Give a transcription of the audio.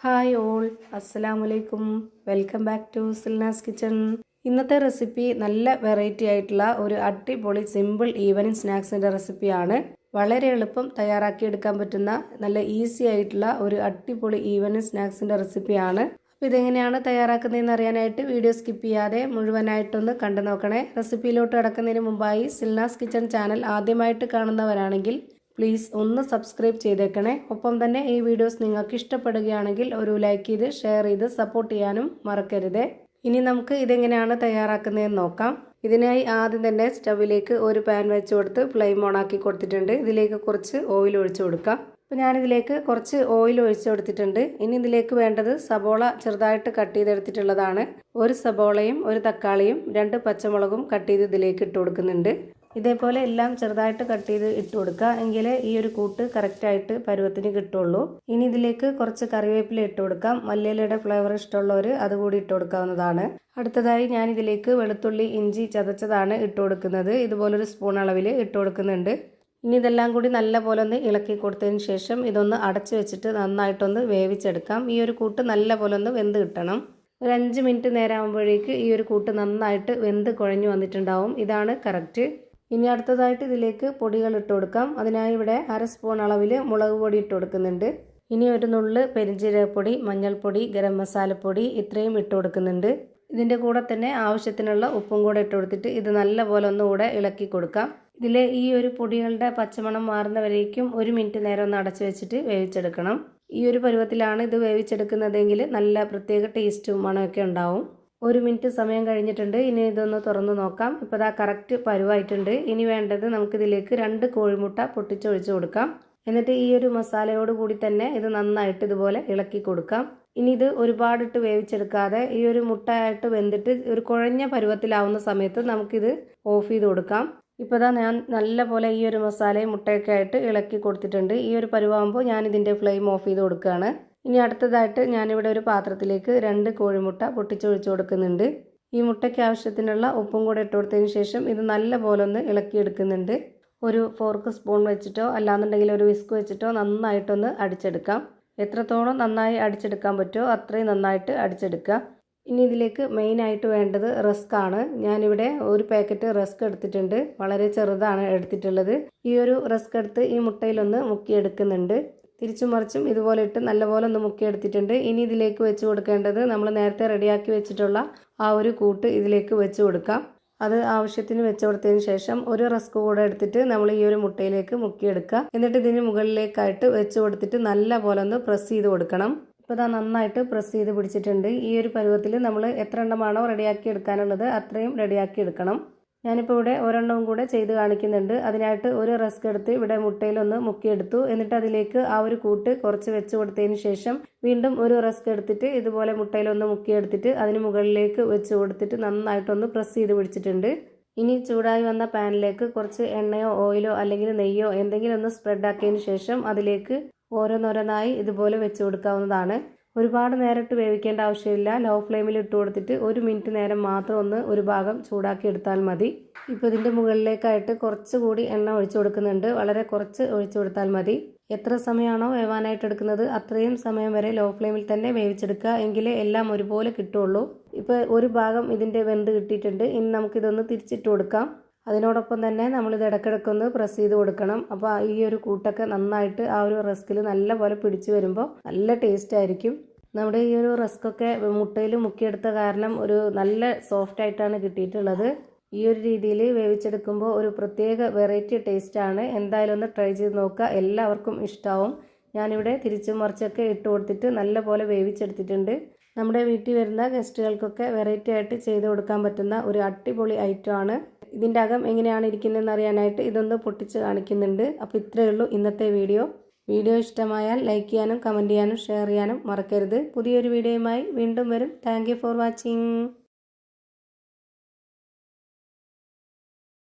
Hi all, അസ്സലാമലൈക്കും. Welcome back to Silna's kitchen. ഇന്നത്തെ recipe നല്ല വെറൈറ്റി ആയിട്ടുള്ള ഒരു അടിപൊളി സിമ്പിൾ ഈവനിങ് സ്നാക്സിൻ്റെ റെസിപ്പിയാണ്. വളരെ എളുപ്പം തയ്യാറാക്കിയെടുക്കാൻ പറ്റുന്ന നല്ല ഈസി ആയിട്ടുള്ള ഒരു അടിപൊളി ഈവനിങ് സ്നാക്സിൻ്റെ റെസിപ്പിയാണ്. അപ്പോൾ ഇതെങ്ങനെയാണ് തയ്യാറാക്കുന്നതെന്ന് അറിയാനായിട്ട് വീഡിയോ സ്കിപ്പ് ചെയ്യാതെ മുഴുവനായിട്ടൊന്ന് കണ്ടു നോക്കണേ. റെസിപ്പിയിലോട്ട് കടക്കുന്നതിന് മുമ്പായി സിൽനാസ് കിച്ചൺ ചാനൽ ആദ്യമായിട്ട് കാണുന്നവരാണെങ്കിൽ പ്ലീസ് ഒന്ന് സബ്സ്ക്രൈബ് ചെയ്തേക്കണേ. ഒപ്പം തന്നെ ഈ വീഡിയോസ് നിങ്ങൾക്ക് ഇഷ്ടപ്പെടുകയാണെങ്കിൽ ഒരു ലൈക്ക് ചെയ്ത് ഷെയർ ചെയ്ത് സപ്പോർട്ട് ചെയ്യാനും മറക്കരുത്. ഇനി നമുക്ക് ഇതെങ്ങനെയാണ് തയ്യാറാക്കുന്നതെന്ന് നോക്കാം. ഇതിനായി ആദ്യം തന്നെ സ്റ്റവിലേക്ക് ഒരു പാൻ വെച്ച് കൊടുത്ത് ഫ്ലെയിം ഓൺ ആക്കി കൊടുത്തിട്ടുണ്ട്. ഇതിലേക്ക് കുറച്ച് ഓയിൽ ഒഴിച്ചു കൊടുക്കാം. അപ്പോൾ ഞാനിതിലേക്ക് കുറച്ച് ഓയിൽ ഒഴിച്ചു കൊടുത്തിട്ടുണ്ട്. ഇനി ഇതിലേക്ക് വേണ്ടത് സബോള ചെറുതായിട്ട് കട്ട് ചെയ്തെടുത്തിട്ടുള്ളതാണ്. ഒരു സബോളയും ഒരു തക്കാളിയും 2 പച്ചമുളകും കട്ട് ചെയ്ത് ഇതിലേക്ക് ഇട്ട് കൊടുക്കുന്നുണ്ട്. ഇതേപോലെ എല്ലാം ചെറുതായിട്ട് കട്ട് ചെയ്ത് ഇട്ട് കൊടുക്കുക, എങ്കിലേ ഈ ഒരു കൂട്ട് കറക്റ്റായിട്ട് പരുവത്തിന് കിട്ടുള്ളൂ. ഇനി ഇതിലേക്ക് കുറച്ച് കറിവേപ്പില ഇട്ട് കൊടുക്കാം. മല്ലിയിലയുടെ ഫ്ലേവർ ഇഷ്ടമുള്ളവർ അതുകൂടി ഇട്ട് കൊടുക്കാവുന്നതാണ്. അടുത്തതായി ഞാൻ ഇതിലേക്ക് വെളുത്തുള്ളി ഇഞ്ചി ചതച്ചതാണ് ഇട്ട് കൊടുക്കുന്നത്. ഇതുപോലൊരു സ്പൂൺ അളവിൽ ഇട്ട് കൊടുക്കുന്നുണ്ട്. ഇനി ഇതെല്ലാം കൂടി നല്ലപോലെ ഒന്ന് ഇളക്കി കൊടുത്തതിന് ശേഷം ഇതൊന്ന് അടച്ചു വെച്ചിട്ട് നന്നായിട്ടൊന്ന് വേവിച്ചെടുക്കാം. ഈ ഒരു കൂട്ട് നല്ലപോലെ ഒന്ന് വെന്ത് കിട്ടണം. ഒരു 5 മിനിറ്റ് നേരം ആകുമ്പോഴേക്ക് ഈ ഒരു കൂട്ട് നന്നായിട്ട് വെന്ത് കുഴഞ്ഞു വന്നിട്ടുണ്ടാവും. ഇതാണ് കറക്റ്റ്. ഇനി അടുത്തതായിട്ട് ഇതിലേക്ക് പൊടികൾ ഇട്ട് കൊടുക്കാം. അതിനായി ഇവിടെ 1/2 സ്പൂൺ അളവിൽ മുളക് പൊടി ഇട്ട് കൊടുക്കുന്നുണ്ട്. ഇനി ഒരു നുള്ള് പെരിഞ്ജീരകപ്പൊടി, മഞ്ഞൾപ്പൊടി, ഗരം മസാലപ്പൊടി ഇത്രയും ഇട്ട് കൊടുക്കുന്നുണ്ട്. ഇതിൻ്റെ കൂടെ തന്നെ ആവശ്യത്തിനുള്ള ഉപ്പും കൂടെ ഇട്ട് കൊടുത്തിട്ട് ഇത് നല്ലപോലെ ഒന്നുകൂടെ ഇളക്കി കൊടുക്കാം. ഇതിലെ ഈ ഒരു പൊടികളുടെ പച്ചമണം മാറുന്നവരേക്കും 1 മിനിറ്റ് നേരം ഒന്ന് അടച്ചു വെച്ചിട്ട് വേവിച്ചെടുക്കണം. ഈ ഒരു പരുവത്തിലാണ് ഇത് വേവിച്ചെടുക്കുന്നതെങ്കിൽ നല്ല പ്രത്യേക ടേസ്റ്റും മണമൊക്കെ ഉണ്ടാവും. 1 മിനിറ്റ് സമയം കഴിഞ്ഞിട്ടുണ്ട്. ഇനി ഇതൊന്ന് തുറന്ന് നോക്കാം. ഇപ്പോൾ ഇതാ കറക്റ്റ് പരുവായിട്ടുണ്ട്. ഇനി വേണ്ടത് നമുക്കിതിലേക്ക് 2 കോഴിമുട്ട പൊട്ടിച്ചൊഴിച്ച് കൊടുക്കാം. എന്നിട്ട് ഈ ഒരു മസാലയോട് കൂടി തന്നെ ഇത് നന്നായിട്ട് ഇതുപോലെ ഇളക്കി കൊടുക്കാം. ഇനി ഇത് ഒരുപാടിട്ട് വേവിച്ചെടുക്കാതെ ഈ ഒരു മുട്ടയായിട്ട് വെന്തിട്ട് ഒരു കുഴഞ്ഞ പരുവത്തിലാവുന്ന സമയത്ത് നമുക്കിത് ഓഫ് ചെയ്ത് കൊടുക്കാം. ഇപ്പോൾ ഇതാ ഞാൻ നല്ല പോലെ ഈ ഒരു മസാലയും മുട്ടയൊക്കെ ആയിട്ട് ഇളക്കി കൊടുത്തിട്ടുണ്ട്. ഈ ഒരു പരുവാകുമ്പോൾ ഞാൻ ഇതിൻ്റെ ഫ്ലെയിം ഓഫ് ചെയ്ത് കൊടുക്കുകയാണ്. ഇനി അടുത്തതായിട്ട് ഞാനിവിടെ ഒരു പാത്രത്തിലേക്ക് 2 കോഴിമുട്ട പൊട്ടിച്ചൊഴിച്ച് കൊടുക്കുന്നുണ്ട്. ഈ മുട്ടയ്ക്ക് ആവശ്യത്തിനുള്ള ഉപ്പും കൂടെ ഇട്ട് കൊടുത്തതിന് ശേഷം ഇത് നല്ല പോലെ ഒന്ന് ഇളക്കിയെടുക്കുന്നുണ്ട്. ഒരു ഫോർക്ക് സ്പൂൺ വെച്ചിട്ടോ അല്ലാന്നുണ്ടെങ്കിൽ ഒരു വിസ്ക് വെച്ചിട്ടോ നന്നായിട്ടൊന്ന് അടിച്ചെടുക്കാം. എത്രത്തോളം നന്നായി അടിച്ചെടുക്കാൻ പറ്റുമോ അത്രയും നന്നായിട്ട് അടിച്ചെടുക്കുക. ഇനി ഇതിലേക്ക് മെയിനായിട്ട് വേണ്ടത് റസ്ക് ആണ്. ഞാനിവിടെ ഒരു പാക്കറ്റ് റസ്ക് എടുത്തിട്ടുണ്ട്. വളരെ ചെറുതാണ് എടുത്തിട്ടുള്ളത്. ഈ ഒരു റസ്ക് എടുത്ത് ഈ മുട്ടയിലൊന്ന് മുക്കിയെടുക്കുന്നുണ്ട്. തിരിച്ചും മറിച്ചും ഇതുപോലെ ഇട്ട് നല്ലപോലെ ഒന്ന് മുക്കിയെടുത്തിട്ടുണ്ട്. ഇനി ഇതിലേക്ക് വെച്ച് കൊടുക്കേണ്ടത് നമ്മൾ നേരത്തെ റെഡിയാക്കി വെച്ചിട്ടുള്ള ആ ഒരു കൂട്ട് ഇതിലേക്ക് വെച്ച് കൊടുക്കാം. അത് ആവശ്യത്തിന് വെച്ച് കൊടുത്തതിന് ശേഷം ഒരു റസ്ക് കൂടെ എടുത്തിട്ട് നമ്മൾ ഈ ഒരു മുട്ടയിലേക്ക് മുക്കിയെടുക്കുക. എന്നിട്ട് ഇതിന് മുകളിലേക്കായിട്ട് വെച്ച് കൊടുത്തിട്ട് നല്ല പോലെ ഒന്ന് പ്രസ് ചെയ്ത് കൊടുക്കണം. ഇപ്പോൾ ഇതാ നന്നായിട്ട് പ്രസ് ചെയ്ത് പിടിച്ചിട്ടുണ്ട്. ഈ ഒരു പരുവത്തിൽ നമ്മൾ എത്ര എണ്ണമാണോ റെഡിയാക്കി എടുക്കാനുള്ളത് അത്രയും റെഡിയാക്കി എടുക്കണം. ഞാനിപ്പോൾ ഇവിടെ ഒരെണ്ണവും കൂടെ ചെയ്ത് കാണിക്കുന്നുണ്ട്. അതിനായിട്ട് ഒരു റസ്ക് എടുത്ത് ഇവിടെ മുട്ടയിലൊന്ന് മുക്കിയെടുത്തു. എന്നിട്ട് അതിലേക്ക് ആ ഒരു കൂട്ട് കുറച്ച് വെച്ച് കൊടുത്തതിന് ശേഷം വീണ്ടും ഒരു റസ്ക് എടുത്തിട്ട് ഇതുപോലെ മുട്ടയിലൊന്ന് മുക്കിയെടുത്തിട്ട് അതിന് മുകളിലേക്ക് വെച്ച് കൊടുത്തിട്ട് നന്നായിട്ടൊന്ന് പ്രസ് ചെയ്ത് പിടിച്ചിട്ടുണ്ട്. ഇനി ചൂടായി വന്ന പാനിലേക്ക് കുറച്ച് എണ്ണയോ ഓയിലോ അല്ലെങ്കിൽ നെയ്യോ എന്തെങ്കിലും ഒന്ന് സ്പ്രെഡ് ആക്കിയതിന് ശേഷം അതിലേക്ക് ഓരോന്നോരോന്നായി ഇതുപോലെ വെച്ച് കൊടുക്കാവുന്നതാണ്. ഒരുപാട് നേരിട്ട് വേവിക്കേണ്ട ആവശ്യമില്ല. ലോ ഫ്ലെയിമിൽ ഇട്ട് കൊടുത്തിട്ട് 1 മിനിറ്റ് നേരം മാത്രം ഒന്ന് ഒരു ഭാഗം ചൂടാക്കി എടുത്താൽ മതി. ഇപ്പോൾ ഇതിൻ്റെ മുകളിലേക്കായിട്ട് കുറച്ചുകൂടി എണ്ണ ഒഴിച്ചു കൊടുക്കുന്നുണ്ട്. വളരെ കുറച്ച് ഒഴിച്ചു കൊടുത്താൽ മതി. എത്ര സമയമാണോ വേവാനായിട്ട് എടുക്കുന്നത് അത്രയും സമയം വരെ ലോ ഫ്ലെയിമിൽ തന്നെ വേവിച്ചെടുക്കുക, എങ്കിലേ എല്ലാം ഒരുപോലെ കിട്ടുള്ളൂ. ഇപ്പോൾ ഒരു ഭാഗം ഇതിൻ്റെ വെന്ത് കിട്ടിയിട്ടുണ്ട്. ഇനി നമുക്കിതൊന്ന് തിരിച്ചിട്ട് കൊടുക്കാം. അതിനോടൊപ്പം തന്നെ നമ്മളിത് ഇടയ്ക്കിടയ്ക്കൊന്ന് പ്രസ് ചെയ്ത് കൊടുക്കണം. അപ്പോൾ ഈ ഒരു കൂട്ടൊക്കെ നന്നായിട്ട് ആ ഒരു റസ്കിൽ നല്ല പോലെ പിടിച്ച് വരുമ്പോൾ നല്ല ടേസ്റ്റ് ആയിരിക്കും. നമ്മുടെ ഈ ഒരു റസ്കൊക്കെ മുട്ടയിൽ മുക്കിയെടുത്ത കാരണം ഒരു നല്ല സോഫ്റ്റ് ആയിട്ടാണ് കിട്ടിയിട്ടുള്ളത്. ഈ ഒരു രീതിയിൽ വേവിച്ചെടുക്കുമ്പോൾ ഒരു പ്രത്യേക വെറൈറ്റി ടേസ്റ്റാണ്. എന്തായാലും ഒന്ന് ട്രൈ ചെയ്ത് നോക്കുക, എല്ലാവർക്കും ഇഷ്ടമാവും. ഞാനിവിടെ തിരിച്ചും മറിച്ചൊക്കെ ഇട്ട് കൊടുത്തിട്ട് നല്ല പോലെ വേവിച്ചെടുത്തിട്ടുണ്ട്. നമ്മുടെ വീട്ടിൽ വരുന്ന ഗസ്റ്റുകൾക്കൊക്കെ വെറൈറ്റി ആയിട്ട് ചെയ്ത് കൊടുക്കാൻ പറ്റുന്ന ഒരു അടിപൊളി ഐറ്റമാണ്. ഇതിൻ്റെ അകം എങ്ങനെയാണ് ഇരിക്കുന്നതെന്ന് അറിയാനായിട്ട് ഇതൊന്ന് പൊട്ടിച്ച് കാണിക്കുന്നുണ്ട്. അപ്പോൾ ഇത്രയേ ഉള്ളൂ ഇന്നത്തെ വീഡിയോ. വീഡിയോ ഇഷ്ടമായാൽ ലൈക്ക് ചെയ്യാനും കമൻറ്റ് ചെയ്യാനും ഷെയർ ചെയ്യാനും മറക്കരുത്. പുതിയൊരു വീഡിയോയുമായി വീണ്ടും വരും. Thank you for watching.